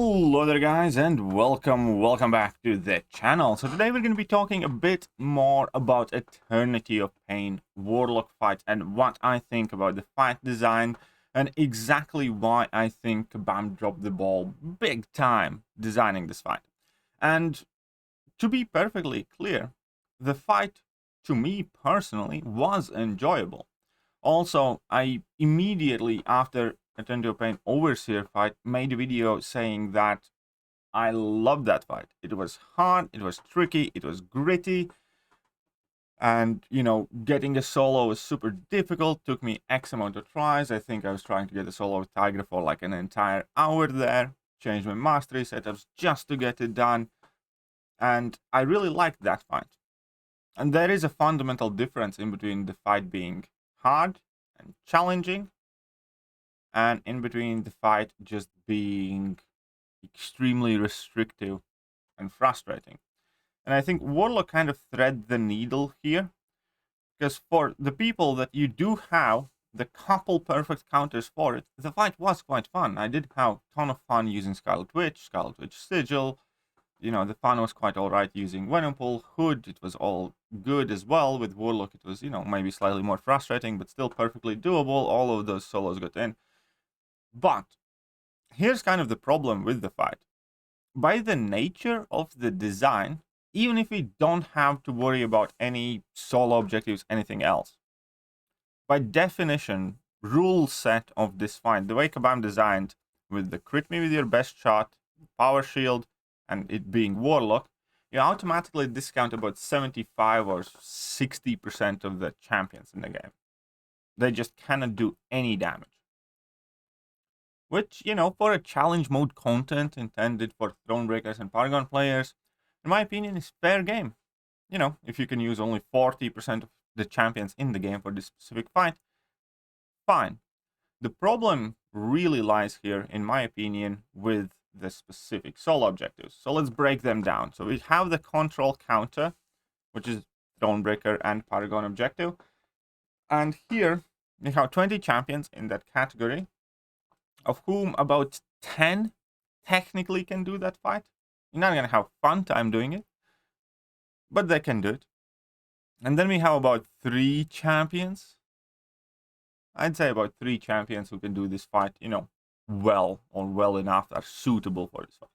Hello there guys, and welcome back to the channel. So today we're going to be talking a bit more about Eternity of Pain Warlock fight and what I think about the fight design and exactly why I think Kabam dropped the ball big time designing this fight. And to be perfectly clear, the fight to me personally was enjoyable. Also, I immediately after Eternity of Pain Overseer fight made a video saying that I loved that fight. It was hard, it was tricky, it was gritty, and getting a solo was super difficult. Took me X amount of tries. I think I was trying to get a solo with Tiger for like an entire hour there. Changed my mastery setups just to get it done, and I really liked that fight. And there is a fundamental difference in between the fight being hard and challenging and in between the fight just being extremely restrictive and frustrating. And I think Warlock kind of thread the needle here, because for the people that you do have the couple perfect counters for it, the fight was quite fun. I did have a ton of fun using Scarlet Witch Sigil. The fun was quite alright using Venompool, Hood. It was all good as well. With Warlock, it was, maybe slightly more frustrating, but still perfectly doable. All of those solos got in. But here's kind of the problem with the fight. By the nature of the design, even if we don't have to worry about any solo objectives, anything else, by definition, rule set of this fight, the way Kabam designed with the crit me with your best shot, power shield, and it being Warlock, you automatically discount about 75 or 60% of the champions in the game. They just cannot do any damage. Which, for a challenge mode content intended for Thronebreakers and Paragon players, in my opinion, is fair game. If you can use only 40% of the champions in the game for this specific fight, fine. The problem really lies here, in my opinion, with the specific solo objectives. So let's break them down. So we have the control counter, which is Thronebreaker and Paragon objective. And here we have 20 champions in that category, of whom about 10 technically can do that fight. You're not going to have fun time doing it, but they can do it. And then we have about 3 champions. I'd say about 3 champions who can do this fight, well or well enough, are suitable for this fight.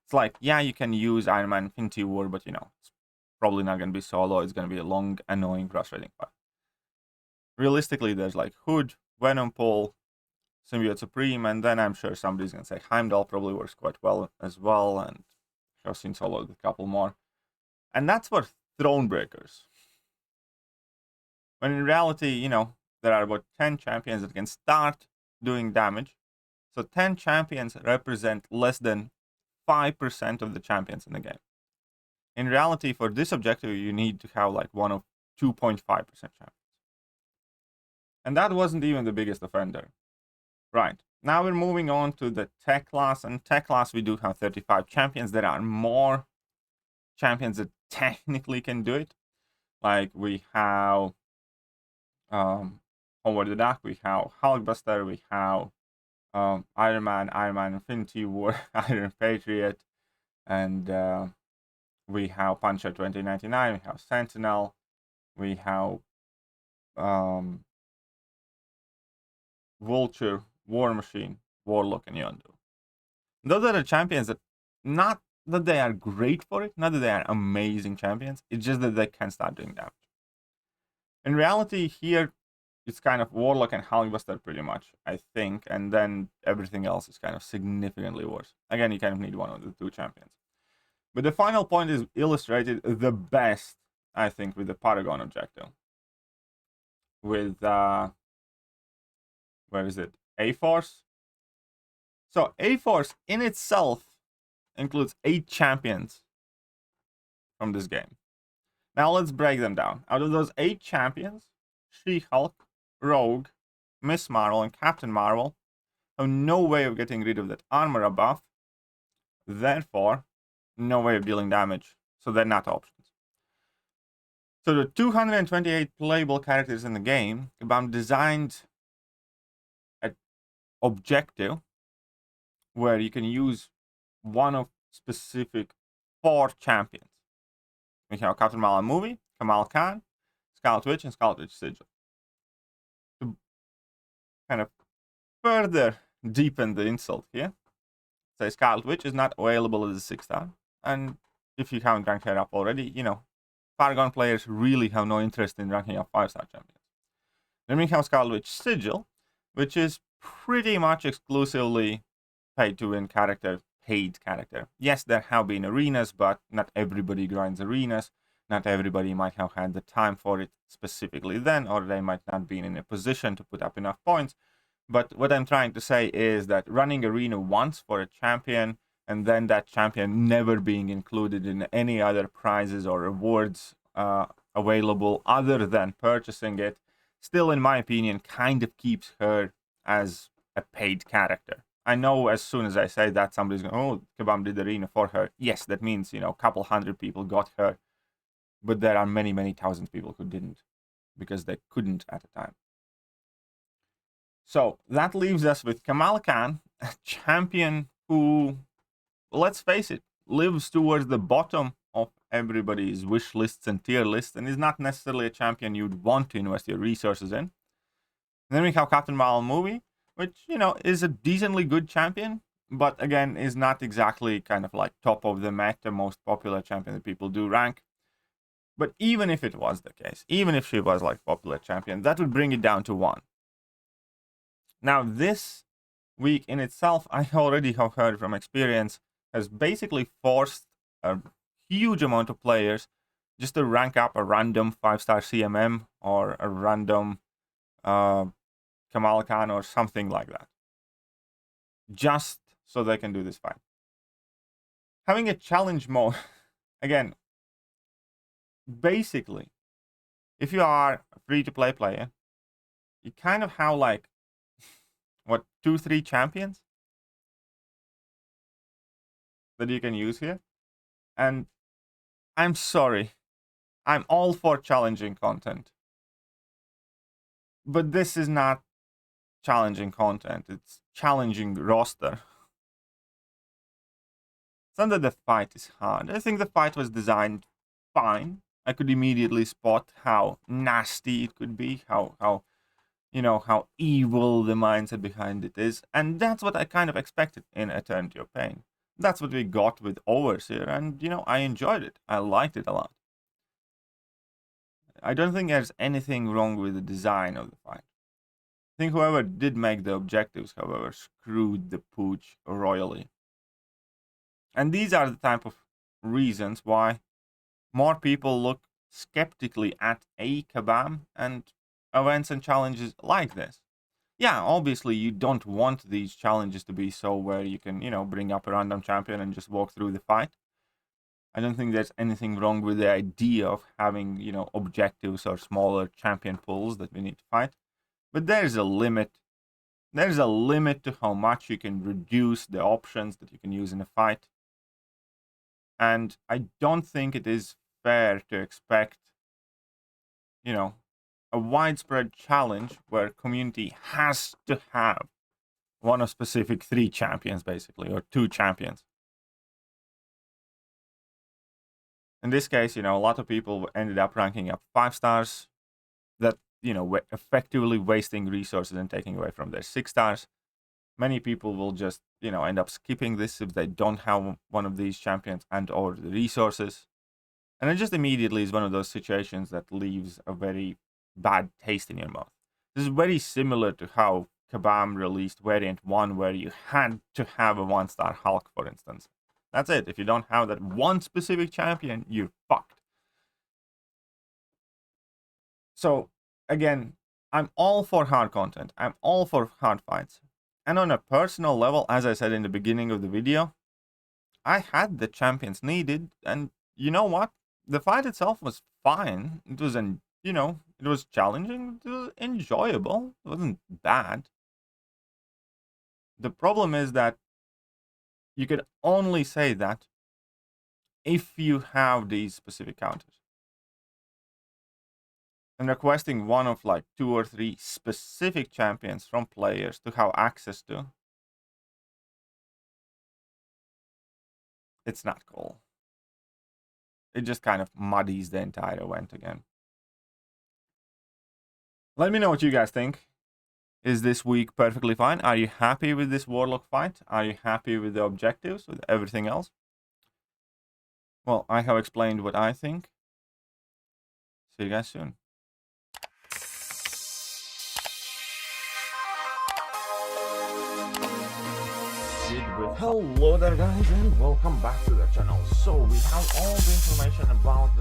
It's like, yeah, you can use Iron Man Infinity War, but it's probably not going to be solo. It's going to be a long, annoying, frustrating fight. Realistically, there's like Hood, Venompool, Symbiote Supreme, and then I'm sure somebody's going to say Heimdall probably works quite well as well, and I've seen solo with a couple more. And that's for Thronebreakers. When in reality, there are about 10 champions that can start doing damage. So 10 champions represent less than 5% of the champions in the game. In reality, for this objective, you need to have like one of 2.5% champions. And that wasn't even the biggest offender. Right, now we're moving on to the tech class, and tech class we do have 35 champions. There are more champions that technically can do it. Like we have Howard the Duck, we have Hulkbuster, we have Iron Man Infinity War, Iron Patriot, and we have Punisher 2099, we have Sentinel, we have Vulture, War Machine, Warlock, and Yondu. Those are the champions that, not that they are great for it, not that they are amazing champions, it's just that they can start doing damage. In reality, here, it's kind of Warlock and Hulkbuster pretty much, I think, and then everything else is kind of significantly worse. Again, you kind of need one of the 2 champions. But the final point is illustrated the best, I think, with the Paragon objective. With, where is it? A-Force. So A-Force in itself includes 8 champions from this game. Now let's break them down. Out of those 8 champions, She-Hulk, Rogue, Miss Marvel, and Captain Marvel have no way of getting rid of that armor buff. Therefore, no way of dealing damage. So they're not options. So the 228 playable characters in the game, Kabam designed objective where you can use one of specific 4 champions. We have Captain Malala Movie, Kamal Khan, Scarlet Witch, and Scarlet Witch Sigil. To kind of further deepen the insult here, say Scarlet Witch is not available as a 6-star, and if you haven't ranked her up already, Paragon players really have no interest in ranking up 5-star champions. Then we have Scarlet Witch Sigil, which is pretty much exclusively pay-to-win character, paid character. Yes, there have been arenas, but not everybody grinds arenas. Not everybody might have had the time for it specifically then, or they might not be in a position to put up enough points. But what I'm trying to say is that running arena once for a champion, and then that champion never being included in any other prizes or rewards available other than purchasing it, still, in my opinion, kind of keeps her as a paid character. I know as soon as I say that, somebody's going, oh, Kabam did arena for her. Yes, that means, a couple hundred people got her. But there are many, many thousands of people who didn't, because they couldn't at the time. So that leaves us with Kamal Khan, a champion who, let's face it, lives towards the bottom of everybody's wish lists and tier lists, and is not necessarily a champion you'd want to invest your resources in. And then we have Captain Marvel Movie, which, is a decently good champion, but again, is not exactly kind of like top of the meta, most popular champion that people do rank. But even if it was the case, even if she was like popular champion, that would bring it down to 1. Now, this week in itself, I already have heard from experience, has basically forced a huge amount of players just to rank up a random 5-star CMM or a random Kamal Khan or something like that, just so they can do this fight. Having a challenge mode, again, basically, if you are a free-to-play player, you kind of have like, 2-3 champions that you can use here. And I'm sorry, I'm all for challenging content, but this is not challenging content, it's challenging roster. It's not that the fight is hard. I think the fight was designed fine. I could immediately spot how nasty it could be, how evil the mindset behind it is. And that's what I kind of expected in Eternity of Pain. That's what we got with Overseer, and, I enjoyed it. I liked it a lot. I don't think there's anything wrong with the design of the fight. I think whoever did make the objectives, however, screwed the pooch royally. And these are the type of reasons why more people look skeptically at a Kabam and events and challenges like this. Yeah, obviously you don't want these challenges to be so where you can, bring up a random champion and just walk through the fight. I don't think there's anything wrong with the idea of having, objectives or smaller champion pools that we need to fight. But there's a limit. There's a limit to how much you can reduce the options that you can use in a fight. And I don't think it is fair to expect, a widespread challenge where community has to have one of specific 3 champions, basically, or 2 champions. In this case, a lot of people ended up ranking up 5 stars that, effectively wasting resources and taking away from their 6 stars. Many people will just, end up skipping this if they don't have one of these champions and or the resources. And it just immediately is one of those situations that leaves a very bad taste in your mouth. This is very similar to how Kabam released Variant 1, where you had to have a 1-star Hulk, for instance. That's it. If you don't have that one specific champion, you're fucked. So, again, I'm all for hard content. I'm all for hard fights. And on a personal level, as I said in the beginning of the video, I had the champions needed, and you know what? The fight itself was fine. It was it was challenging. It was enjoyable. It wasn't bad. The problem is that you could only say that if you have these specific counters. And requesting one of like 2 or 3 specific champions from players to have access to it's not cool. It just kind of muddies the entire event again. Let me know what you guys think. Is this week perfectly fine? Are you happy with this Warlock fight? Are you happy with the objectives, with everything else? Well, I have explained what I think. See you guys soon. Hello there guys, and welcome back to the channel. So we have all the information about the